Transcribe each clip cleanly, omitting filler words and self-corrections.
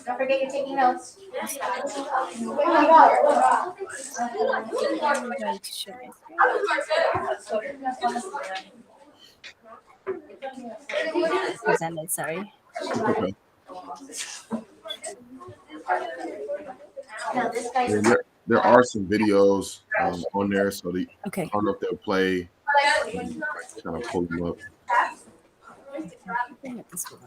Don't forget you're taking notes. I'm going to show my screen. Presented, sorry. Okay. No, this guy's. And there are some videos on there, so I Okay. don't know if they'll play. Kind of pull them up. Bring up this one.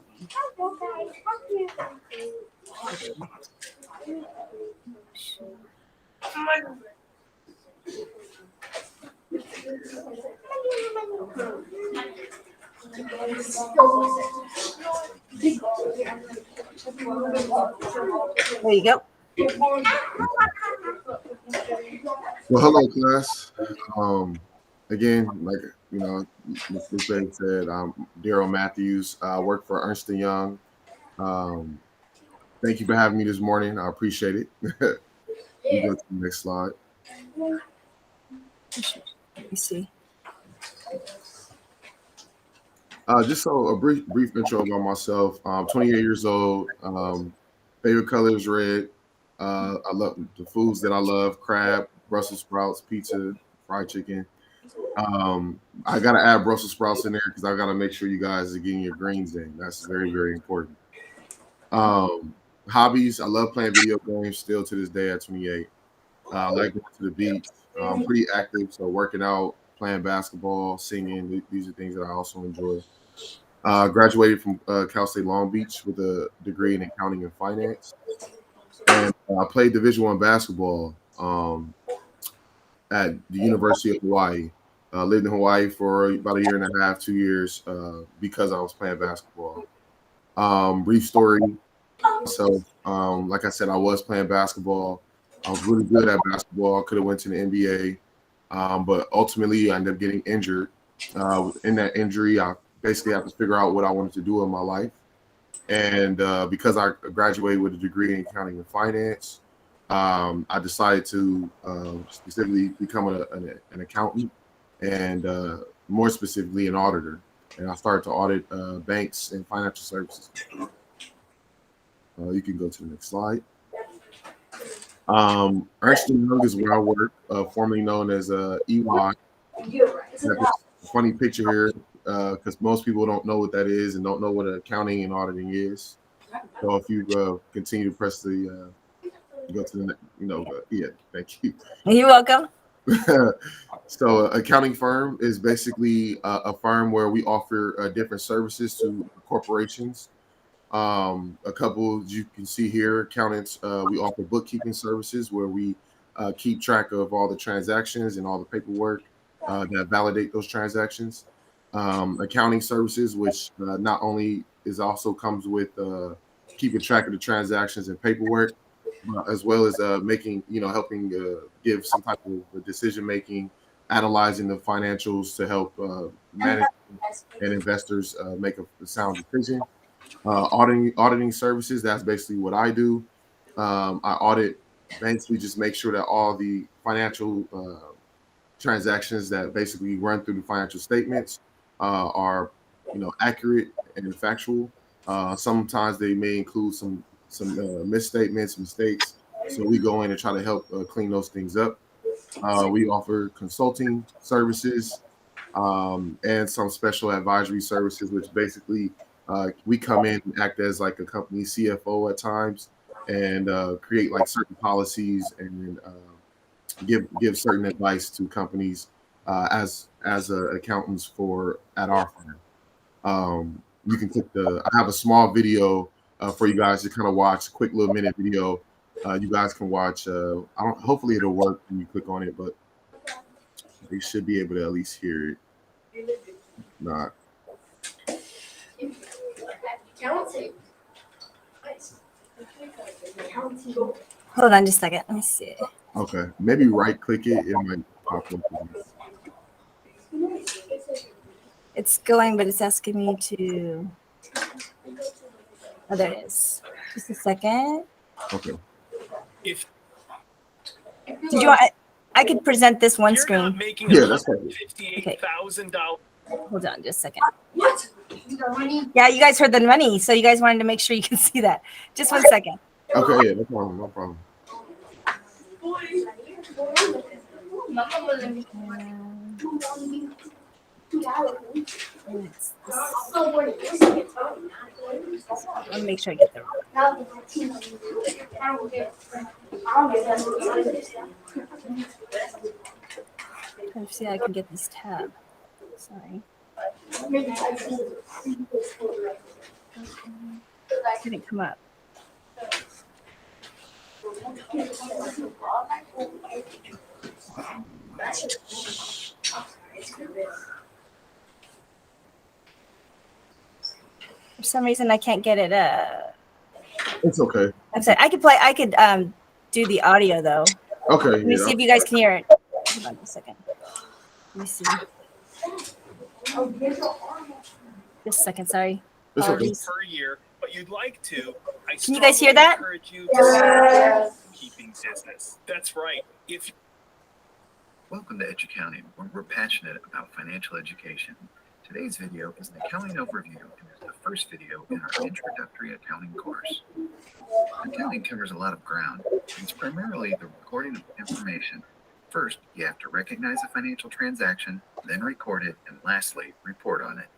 There you go. Well, hello, class. Again, like Ms. Lupe said, I'm Darryl Matthews. I work for Ernst & Young. Thank you for having me this morning. I appreciate it. You go to the next slide. Let me see. Just so a brief intro about myself. I'm 28 years old. Favorite color is red. I love the foods that I love: crab, Brussels sprouts, pizza, fried chicken. I gotta add Brussels sprouts in there because I gotta make sure you guys are getting your greens in. That's very, very important. Hobbies: I love playing video games still to this day at 28. I like going to the beach. I'm pretty active, so working out, playing basketball, singing. These are things that I also enjoy. Graduated from Cal State Long Beach with a degree in accounting and finance. And I played Division I basketball at the University of Hawaii. Lived in Hawaii for about a year and a half, 2 years, because I was playing basketball. Brief story. So, like I said, I was playing basketball. I was really good at basketball. I could have went to the NBA, but ultimately I ended up getting injured. In that injury, I basically have to figure out what I wanted to do in my life. And because I graduated with a degree in accounting and finance, I decided to specifically become an accountant and more specifically an auditor. And I started to audit banks and financial services. You can go to the next slide. Ernst & Young is where I work, formerly known as EY. Funny picture here because most people don't know what that is and don't know what accounting and auditing is. So if you continue to press the go to the yeah, thank you. You're welcome. So accounting firm is basically a firm where we offer different services to corporations. A couple you can see here, accountants, we offer bookkeeping services where we keep track of all the transactions and all the paperwork that validate those transactions. Accounting services, which not only also comes with keeping track of the transactions and paperwork, as well as helping give some type of decision making, analyzing the financials to help managers and investors make a sound decision. Auditing services, that's basically what I do. I audit banks. We just make sure that all the financial transactions that basically run through the financial statements are accurate and factual. Sometimes they may include some misstatements, mistakes. So we go in and try to help clean those things up. We offer consulting services and some special advisory services, which basically we come in and act as like a company CFO at times and create like certain policies and give certain advice to companies as accountants at our firm. You can click I have a small video for you guys to kind of watch, a quick little minute video. You guys can watch. Hopefully it'll work when you click on it, but you should be able to at least hear it. Not. Hold on just a second. Let me see. Okay, maybe right click it. It might pop up. It's going, but it's asking me to. Oh, there it is. Just a second. Okay. Did you want? I could present this one screen. Yeah, that's perfect. Okay. Hold on just a second. What? Yeah, you guys heard the money, so you guys wanted to make sure you can see that. Just 1 second. Okay, yeah, no problem, no problem. And it's this. Let me make sure I get the. Trying to see how I can get this tab. Sorry. Didn't come up. For some reason, I can't get it. It's okay. I'm sorry. I could play. I could do the audio though. Okay, Let me yeah. see if you guys can hear it. Hold on a second. Let me see. Just a second. Sorry. It's okay. Apologies. Per year, but you'd like to. I Can you guys hear strongly that? encourage you to start keeping business. That's right. Welcome to Educounting, where we're passionate about financial education. Today's video is an accounting overview and is the first video in our introductory accounting course. Accounting covers a lot of ground. It's primarily the recording of information. First, you have to recognize a financial transaction, then record it, and lastly, report on it.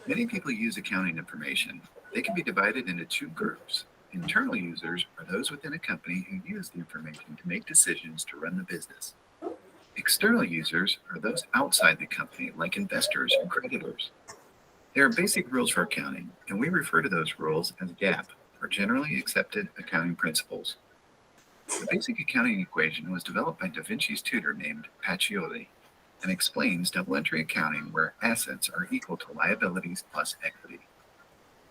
Many people use accounting information. They can be divided into two groups. Internal users are those within a company who use the information to make decisions to run the business. External users are those outside the company, like investors and creditors. There are basic rules for accounting, and we refer to those rules as GAAP, or Generally Accepted Accounting Principles. The basic accounting equation was developed by Da Vinci's tutor named Pacioli and explains double-entry accounting where assets are equal to liabilities plus equity.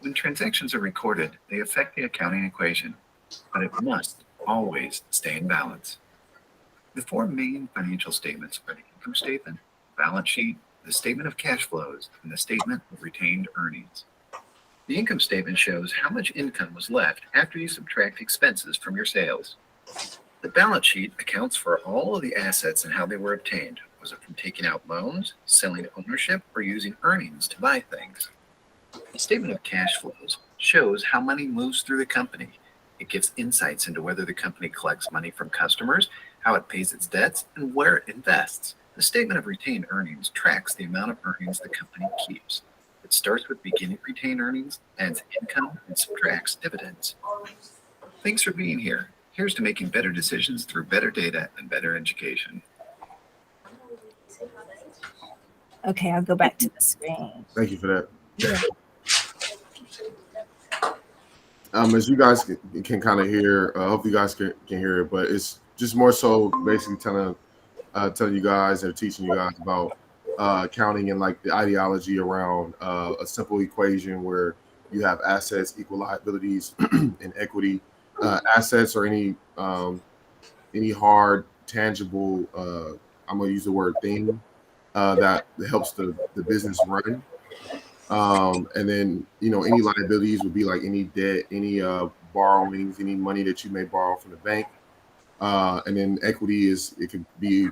When transactions are recorded, they affect the accounting equation, but it must always stay in balance. The four main financial statements are the income statement, balance sheet, the statement of cash flows, and the statement of retained earnings. The income statement shows how much income was left after you subtract expenses from your sales. The balance sheet accounts for all of the assets and how they were obtained. Was it from taking out loans, selling ownership, or using earnings to buy things? The statement of cash flows shows how money moves through the company. It gives insights into whether the company collects money from customers, how it pays its debts, and where it invests. The statement of retained earnings tracks the amount of earnings the company keeps. It starts with beginning retained earnings, adds income, and subtracts dividends. Thanks for being here. Here's to making better decisions through better data and better education. Okay, I'll go back to the screen. Thank you for that. Yeah. As you guys can kind of hear, I hope you guys can hear it, but it's just more so basically telling you guys and teaching you guys about accounting and like the ideology around a simple equation where you have assets equal liabilities and equity. Assets or any hard, tangible, I'm gonna use the word thing that helps the business run. And then, any liabilities would be like any debt, any borrowings, any money that you may borrow from the bank. And then equity it could be,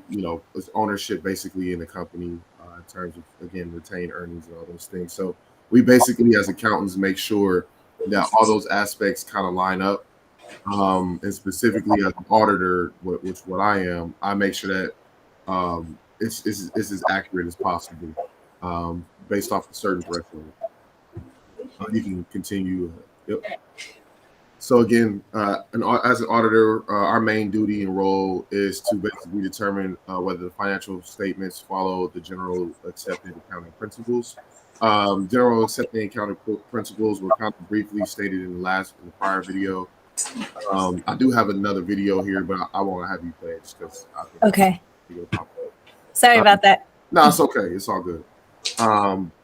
it's ownership basically in the company in terms of, again, retained earnings and all those things. So we basically, as accountants, make sure that all those aspects kind of line up. And specifically as an auditor, which what I am, I make sure that it's as accurate as possible. Based off a certain threshold. You can continue. Yep. So again, as an auditor, our main duty and role is to basically determine whether the financial statements follow the general accepted accounting principles. General accepted accounting principles were kind of briefly stated in the prior video. I do have another video here, but I won't have you play it just because. Okay. Sorry about that. No, it's okay. It's all good.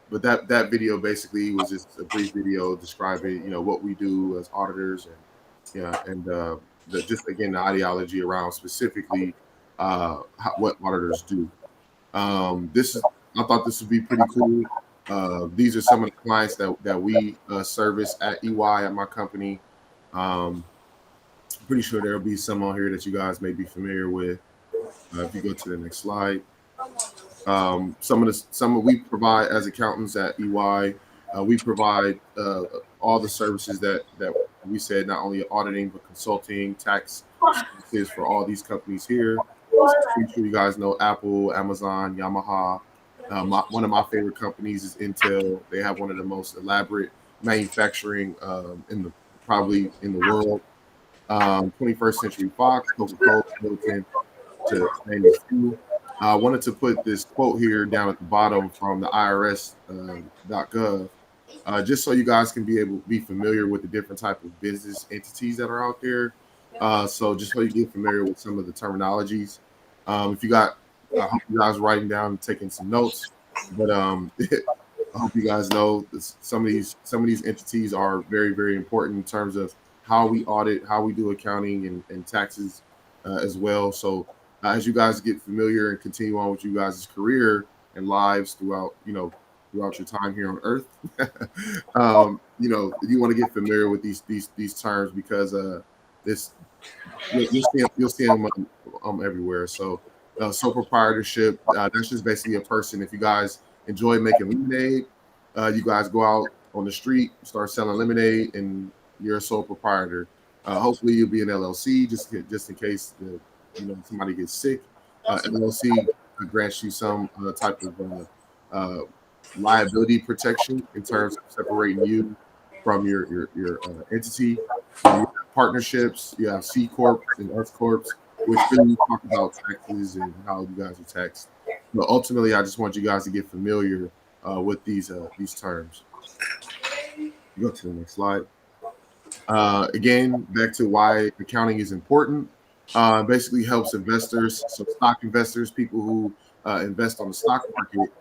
But that video basically was just a brief video describing, what we do as auditors and just again the ideology around specifically what auditors do. I thought this would be pretty cool. These are some of the clients that we service at EY at my company. Pretty sure there'll be some on here that you guys may be familiar with. If you go to the next slide. We provide as accountants at EY. We provide all the services that we said not only auditing but consulting, tax services for all these companies here. I'm sure you guys know Apple, Amazon, Yamaha. One of my favorite companies is Intel. They have one of the most elaborate manufacturing probably in the world. 21st Century Fox, Coca-Cola, Hilton, to name a few. I wanted to put this quote here down at the bottom from the IRS.gov, just so you guys can be familiar with the different type of business entities that are out there. So just so you get familiar with some of the terminologies. If you got, I hope you guys are writing down and taking some notes. But I hope you guys know some of these entities are very, very important in terms of how we audit, how we do accounting and taxes as well. So as you guys get familiar and continue on with you guys' career and lives throughout your time here on Earth, you want to get familiar with these terms because this you'll see them everywhere. So sole proprietorship, that's just basically a person. If you guys enjoy making lemonade, you guys go out on the street, start selling lemonade, and you're a sole proprietor. Hopefully, you'll be an LLC just in case somebody gets sick. LLC grants you some type of liability protection in terms of separating you from your entity. You have partnerships, you have C corps and S corps, which really talk about taxes and how you guys are taxed. But ultimately, I just want you guys to get familiar with these terms. Go to the next slide. Again, back to why accounting is important. Basically helps investors, so stock investors, people who invest on the stock market,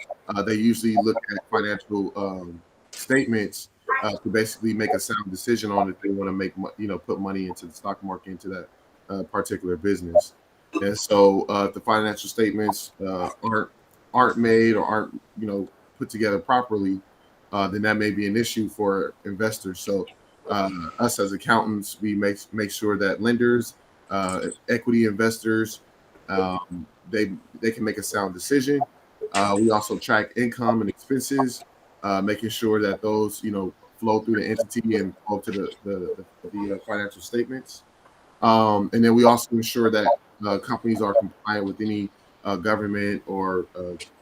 they usually look at financial statements to basically make a sound decision on if they want to put money into the stock market, into that particular business. And so if the financial statements aren't made or aren't put together properly, then that may be an issue for investors. So us as accountants, we make sure that lenders, equity investors, they can make a sound decision. We also track income and expenses, making sure that those flow through the entity and flow to the financial statements. And then we also ensure that companies are compliant with any government or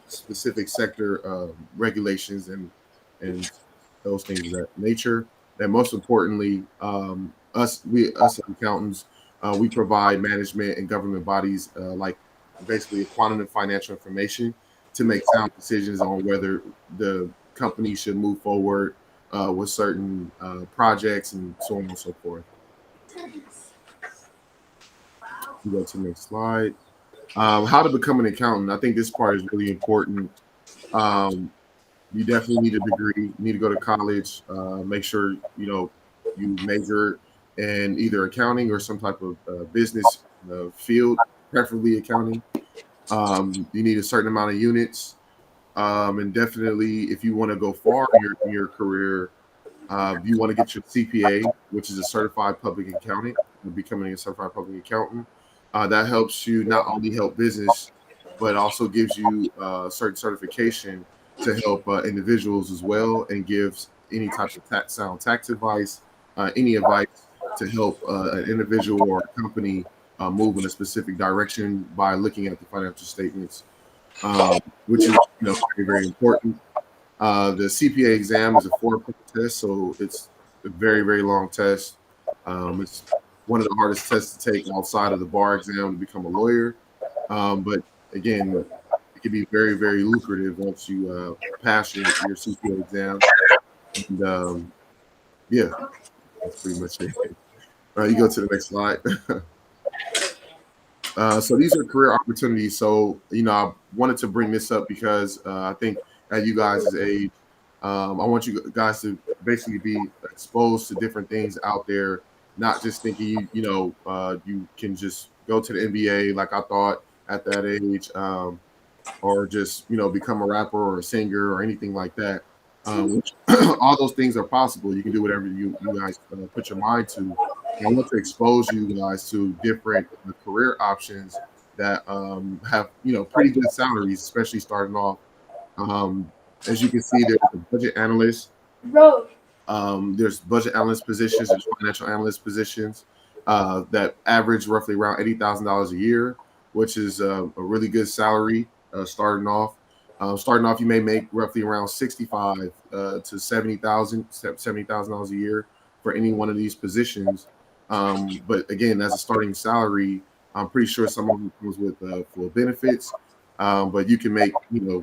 specific sector regulations and those things of that nature. And most importantly, us as accountants, we provide management and government bodies like basically quantitative financial information to make sound decisions on whether the company should move forward with certain projects and so on and so forth. We go to the next slide. How to become an accountant. I think this part is really important. You definitely need a degree. You need to go to college. Make sure you major in either accounting or some type of business field, preferably accounting. You need a certain amount of units, and definitely if you want to go far in your career, you want to get your CPA, which is a certified public accountant. Becoming a certified public accountant, that helps you not only help business, but also gives you certain certification to help individuals as well, and gives any type of sound tax advice, any advice to help an individual or a company move in a specific direction by looking at the financial statements, which is very, very important. The CPA exam is a 4-point test, so it's a very, very long test. It's one of the hardest tests to take outside of the bar exam to become a lawyer. But again, it can be very, very lucrative once you pass your CPA exam. And yeah, that's pretty much it. All right, you go to the next slide. So these are career opportunities. So, I wanted to bring this up because I think at you guys' age, I want you guys to basically be exposed to different things out there, not just thinking, you can just go to the NBA like I thought at that age, or just, become a rapper or a singer or anything like that. Which, all those things are possible. You can do whatever you guys put your mind to. I want to expose you guys to different career options that have pretty good salaries, especially starting off. As you can see, there's a budget analyst. There's budget analyst positions, there's financial analyst positions that average roughly around $80,000 a year, which is a really good salary starting off. Starting off, you may make roughly around 65 to 70,000 $70,000 a year for any one of these positions. But again, as a starting salary, I'm pretty sure some of them comes with full benefits. But you can make,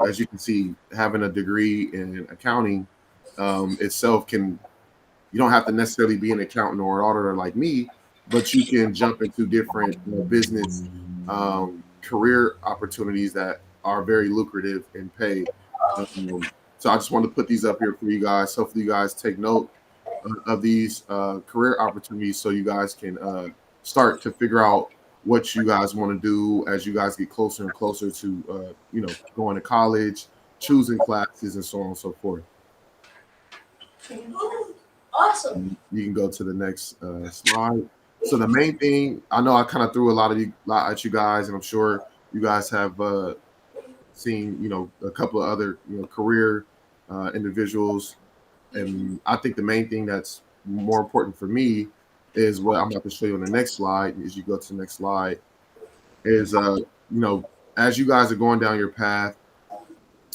as you can see, having a degree in accounting itself can, you don't have to necessarily be an accountant or an auditor like me, but you can jump into different business career opportunities that are very lucrative and pay. So I just wanted to put these up here for you guys. Hopefully you guys take note of these career opportunities so you guys can start to figure out what you guys want to do as you guys get closer and closer to going to college, choosing classes, and so on and so forth. Awesome. You can go to the next slide. So the main thing, I know I kind of threw a lot at you guys, and I'm sure you guys have seen, a couple of other, career individuals. And I think the main thing that's more important for me is what I'm about to show you on the next slide. As you go to the next slide, is as you guys are going down your path,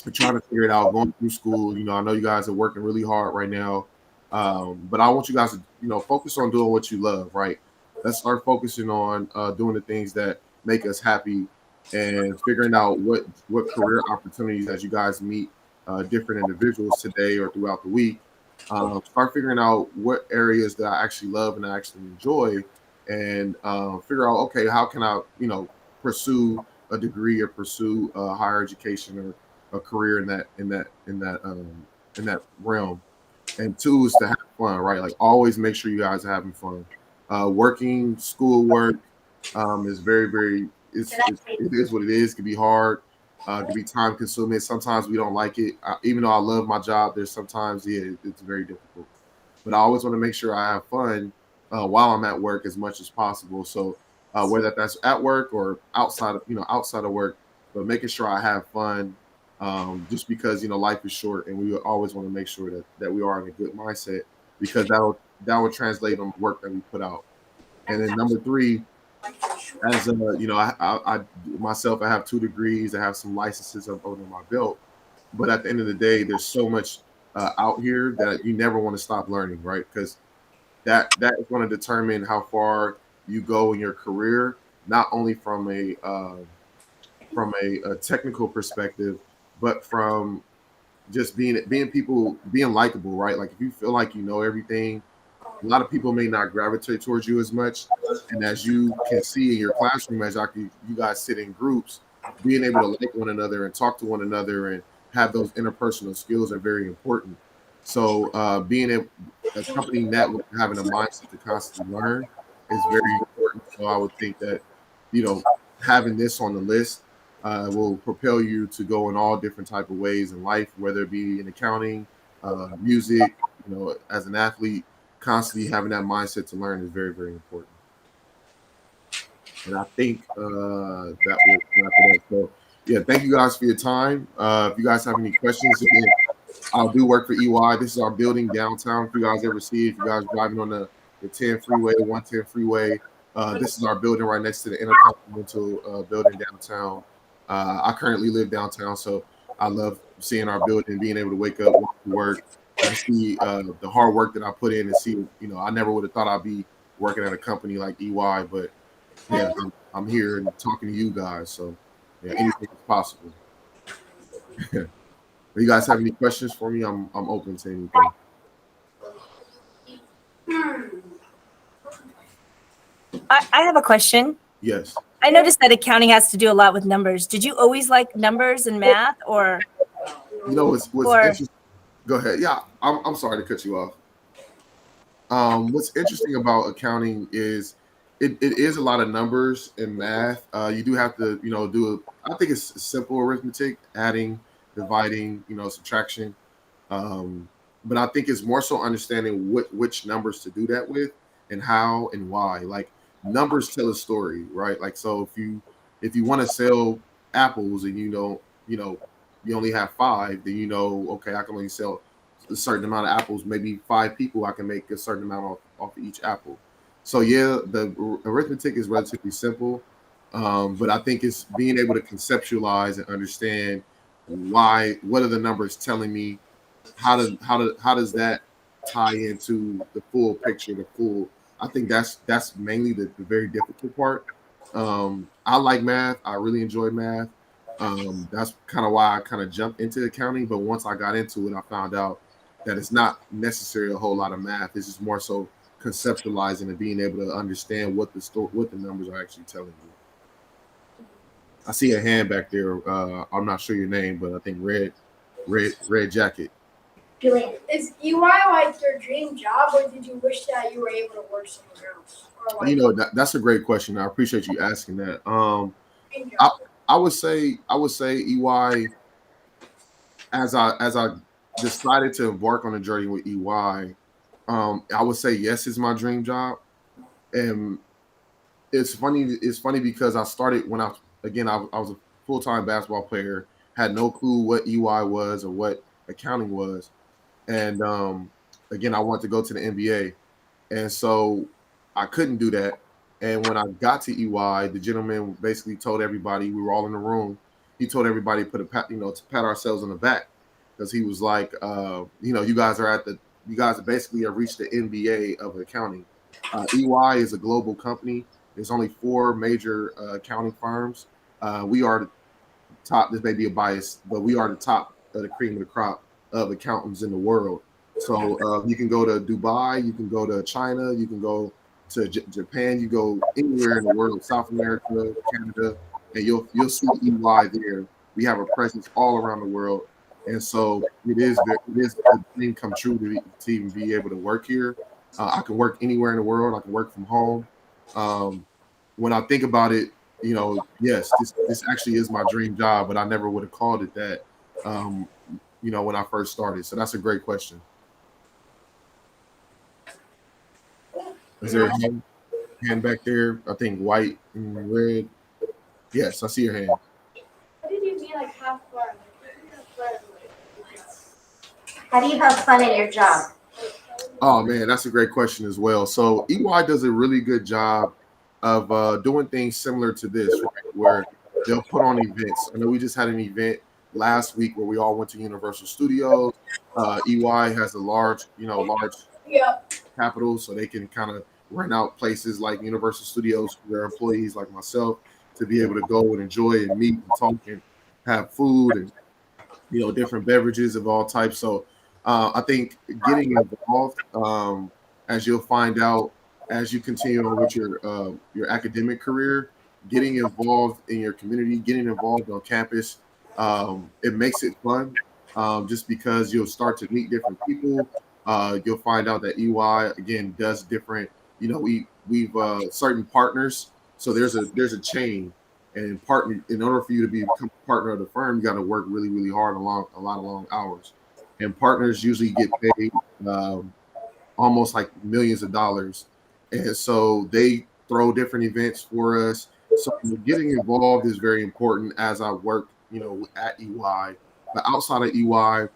you're trying to figure it out, going through school. I know you guys are working really hard right now, but I want you guys to focus on doing what you love. Right? Let's start focusing on doing the things that make us happy, and figuring out what career opportunities as you guys meet different individuals today or throughout the week. Start figuring out what areas that I actually love and I actually enjoy, and figure out, okay, how can I, pursue a degree or pursue higher education or a career in that realm. And two is to have fun, right? Like always make sure you guys are having fun. Working, schoolwork is very, very, it is what it is. It can be hard. It can be time consuming. Sometimes we don't like it. Even though I love my job, there's sometimes it's very difficult. But I always want to make sure I have fun while I'm at work as much as possible. So whether that's at work or outside of work, but making sure I have fun, just because life is short, and we always want to make sure that we are in a good mindset, because that will translate on the work that we put out. And then number three, as I myself, I have 2 degrees, I have some licenses up under my belt, but at the end of the day, there's so much out here that you never want to stop learning, right? Because that is going to determine how far you go in your career, not only from a technical perspective, but from just being likable, right? Like if you feel like you know everything, a lot of people may not gravitate towards you as much. And as you can see in your classroom, as you guys sit in groups, being able to like one another and talk to one another and have those interpersonal skills are very important. So being a company network, having a mindset to constantly learn is very important. So I would think that, having this on the list will propel you to go in all different type of ways in life, whether it be in accounting, music, as an athlete. Constantly having that mindset to learn is very, very important. And I think that will wrap it up. So, yeah, thank you guys for your time. If you guys have any questions, again, I do work for EY. This is our building downtown. If you guys ever see it, if you guys are driving on the 10 freeway, 110 freeway, this is our building right next to the Intercontinental building downtown. I currently live downtown, so I love seeing our building, being able to wake up, walk to work, and see the hard work that I put in, and see, I never would have thought I'd be working at a company like EY, but yeah, I'm here and talking to you guys, so yeah, anything is possible. If you guys have any questions for me, I'm open to anything. I have a question. Yes. I noticed that accounting has to do a lot with numbers. Did you always like numbers and math, or? What's interesting? Go ahead. Yeah, I'm sorry to cut you off. What's interesting about accounting is it is a lot of numbers and math. You do have to, I think it's simple arithmetic, adding, dividing, subtraction. But I think it's more so understanding which numbers to do that with and how and why. Like numbers tell a story, right? Like, so if you want to sell apples and you only have 5, then okay, I can only sell a certain amount of apples, maybe 5 people, I can make a certain amount off of each apple. So yeah, the arithmetic is relatively simple, but I think it's being able to conceptualize and understand what are the numbers telling me, how does that tie into the full picture, the full. I think that's mainly the very difficult part. I like math. I really enjoy math. That's kind of why I kind of jumped into accounting. But once I got into it, I found out that it's not necessarily a whole lot of math. It's just more so conceptualizing and being able to understand what the numbers are actually telling you. I see a hand back there. I'm not sure your name, but I think red jacket. Is EY like your dream job, or did you wish that you were able to work somewhere else? Or like That's a great question. I appreciate you asking that. dream I, job? I would say EY, as I decided to embark on a journey with EY. I would say yes is my dream job, and it's funny. It's funny because I started when I was a full-time basketball player, had no clue what EY was or what accounting was, and again I wanted to go to the NBA, and so I couldn't do that. And when I got to EY, the gentleman basically told everybody, we were all in the room. He told everybody to to pat ourselves on the back, because he was like, you guys basically have reached the NBA of accounting. EY is a global company. There's only 4 major accounting firms. We are the top. This may be a bias, but we are the top of the cream of the crop of accountants in the world. So you can go to Dubai, you can go to China, you can go to Japan, you go anywhere in the world, South America, Canada, and you'll see EY there. We have a presence all around the world, and so it is a dream come true to even be able to work here. I can work anywhere in the world. I can work from home. Um, when I think about it, yes, this actually is my dream job, but I never would have called it that. Um, when I first started. So that's a great question. Is there a hand back there? I think white and red. Yes, I see your hand. What did you mean like have fun? How do you have fun in your job? Oh man, that's a great question as well. So EY does a really good job of doing things similar to this, right? Where they'll put on events. I know we just had an event last week where we all went to Universal Studios. EY has a large Yeah. capital, so they can kind of rent out places like Universal Studios for their employees like myself to be able to go and enjoy and meet and talk and have food and different beverages of all types. So I think getting involved, as you'll find out as you continue on with your academic career, getting involved in your community, getting involved on campus, it makes it fun. Just because you'll start to meet different people. You'll find out that EY again does different. We've certain partners, so there's a chain, and partner, in order for you to become a partner of the firm, you got to work really really hard, a lot of long hours, and partners usually get paid almost like millions of dollars, and so they throw different events for us. So getting involved is very important as I work at EY, but outside of EY,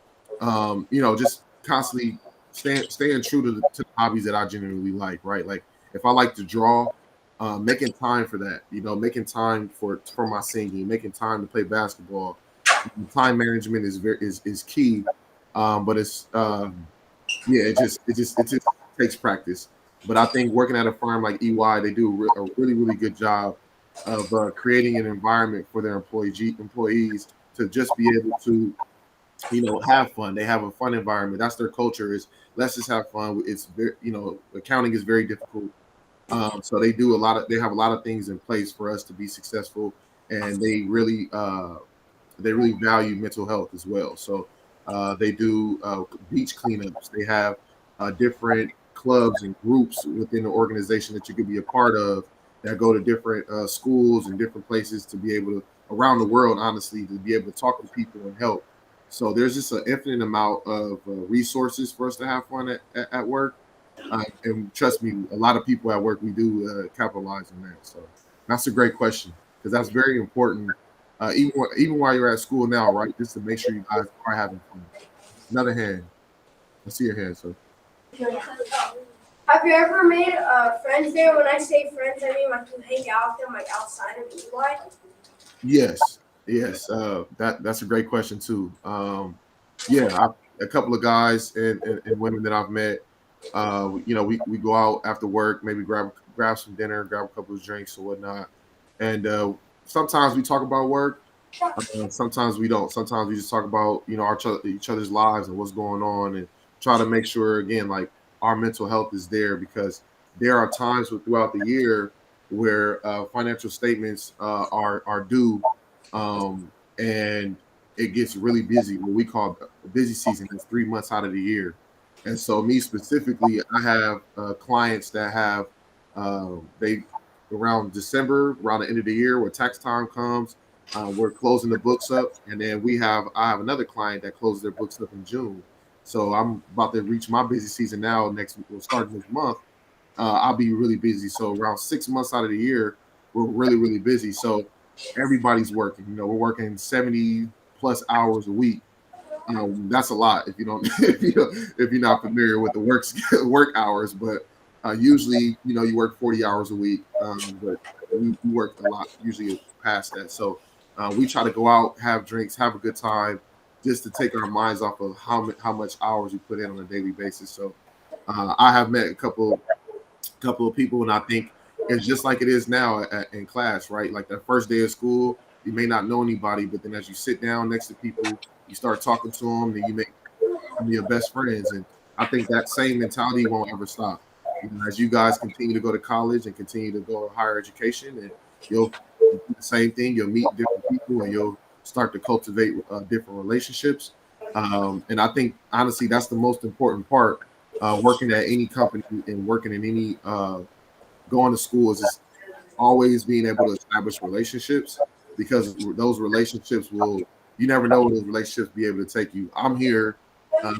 just constantly staying true to the hobbies that I genuinely like, right? Like if I like to draw, making time for that, making time for my singing, making time to play basketball. Time management is key, but it's yeah, it just takes practice. But I think working at a firm like EY, they do a really really good job of creating an environment for their employees to just be able to have fun. They have a fun environment. That's their culture. Is let's just have fun. It's very, accounting is very difficult. So they have a lot of things in place for us to be successful, and they really value mental health as well. So they do beach cleanups. They have different clubs and groups within the organization that you could be a part of that go to different schools and different places to be able to around the world, honestly, to be able to talk to people and help. So there's just an infinite amount of resources for us to have fun at work. And trust me, a lot of people at work, we do capitalize on that. So that's a great question because that's very important. Even while you're at school now, right? Just to make sure you guys are having fun. Another hand. I see your hand, sir. Have you ever made friends there? When I say friends, I mean like you hang out with them like outside of EY. Yes, yes. That's a great question too. Yeah, a couple of guys and women that I've met. We go out after work, maybe grab some dinner, grab a couple of drinks or whatnot, and sometimes we talk about work. Sometimes we don't. Sometimes we just talk about each other's lives and what's going on, and try to make sure again like our mental health is there because there are times throughout the year where financial statements are due, and it gets really busy. What we call the busy season is 3 months out of the year, and so me specifically, I have clients that have they around December, around the end of the year, where tax time comes. We're closing the books up, and then I have another client that closes their books up in June. So I'm about to reach my busy season now. We'll start this month. I'll be really busy. So around 6 months out of the year, we're really, really busy. So everybody's working. We're working 70 plus hours a week. That's a lot if you don't if you're not familiar with the work hours. But usually, you work 40 hours a week. But we work a lot, usually past that. So we try to go out, have drinks, have a good time, just to take our minds off of how much hours we put in on a daily basis. So I have met a couple of people, and I think it's just like it is now in class, right? Like that first day of school, you may not know anybody, but then as you sit down next to people, you start talking to them, and you make them your best friends. And I think that same mentality won't ever stop. As you guys continue to go to college and continue to go to higher education, and you'll do the same thing. You'll meet different people, and you'll start to cultivate different relationships. And I think honestly, that's the most important part. Working at any company and working in any going to school is just always being able to establish relationships, because those relationships will, you never know where those relationships be able to take you. I'm here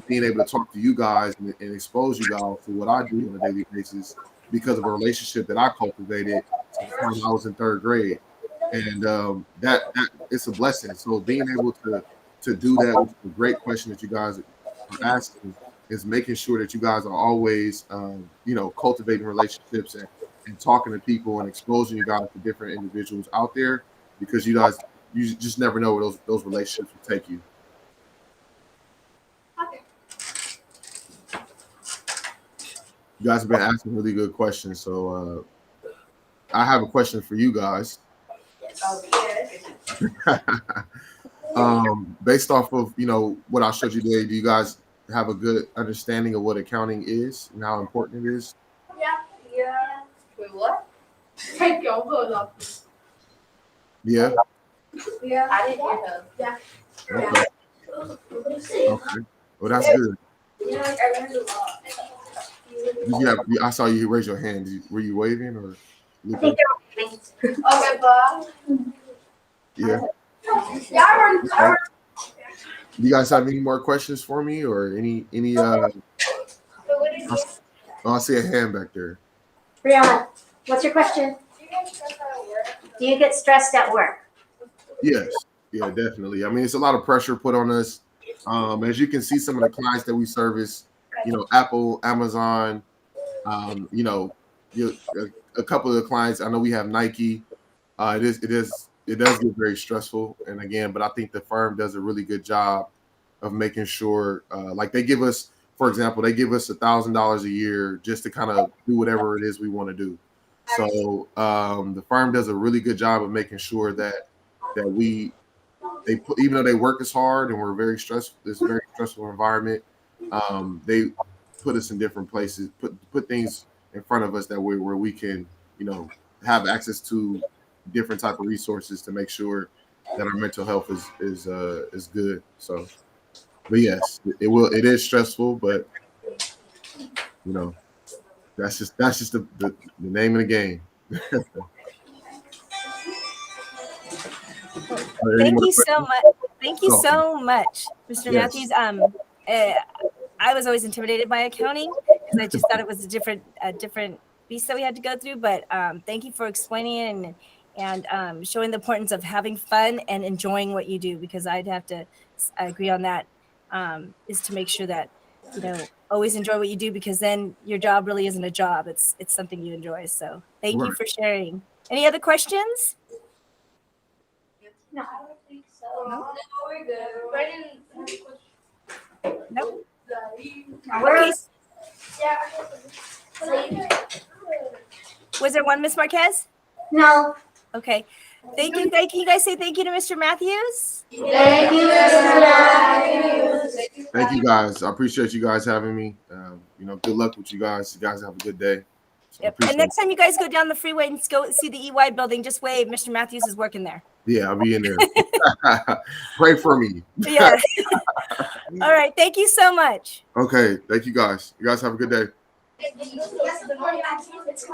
being able to talk to you guys and expose you guys to what I do on a daily basis because of a relationship that I cultivated since the time I was in third grade. And that it's a blessing. So being able to do that, which is a great question that you guys are asking, is making sure that you guys are always cultivating relationships and talking to people and exposing you guys to different individuals out there, because you just never know where those relationships will take you. You guys have been asking really good questions, so I have a question for you guys. Based off of what I showed you today, do you guys have a good understanding of what accounting is and how important it is? Yeah. Wait, what? Take your clothes off. Yeah. Yeah. I didn't hear them. Yeah. Okay. Okay. Well, that's good. Yeah, I learned a lot. I saw you raise your hand. Were you waving or? I think they're okay. Okay, Bob. Yeah. Yeah, I Okay. learned. Do you guys have any more questions for me, or any? I see a hand back there. Brianna, what's your question? Do you get stressed at work? Yes. Yeah, definitely. I mean, it's a lot of pressure put on us. As you can see, some of the clients that we service, Apple, Amazon, a couple of the clients. I know we have Nike. It does get very stressful, and again, but I think the firm does a really good job of making sure, like they give us, for example, they give us $1,000 a year just to kind of do whatever it is we want to do. So the firm does a really good job of making sure that even though they work as hard and we're very stressful, this very stressful environment, they put us in different places, put things in front of us where we can, have access to different type of resources to make sure that our mental health is good. So, but yes, it is stressful, but that's just the name of the game. Thank you so much. Thank you so much, Mr. Yes. Matthews. I was always intimidated by accounting because I just thought it was a different beast that we had to go through. But thank you for explaining it and showing the importance of having fun and enjoying what you do, because I'd have to agree on that, is to make sure that always enjoy what you do, because then your job really isn't a job. It's something you enjoy. So thank you Right. for sharing. Any other questions? No, I don't think so. No? we're good. Brendan, Nope. We're, Okay. yeah. Was there one, Miss Marquez? no, Okay. Thank you. Can you guys say thank you to Mr. Matthews? thank you, Mr. Matthews. Thank you guys. I appreciate you guys having me. Good luck with you guys. You guys have a good day. So I Yep. appreciate And next time you guys go down the freeway and go see the EY building, just wave. Mr. Matthews is working there. Yeah, I'll be in there. Pray for me. Yeah. All right. Thank you so much. Okay. Thank you guys. You guys have a good day. It's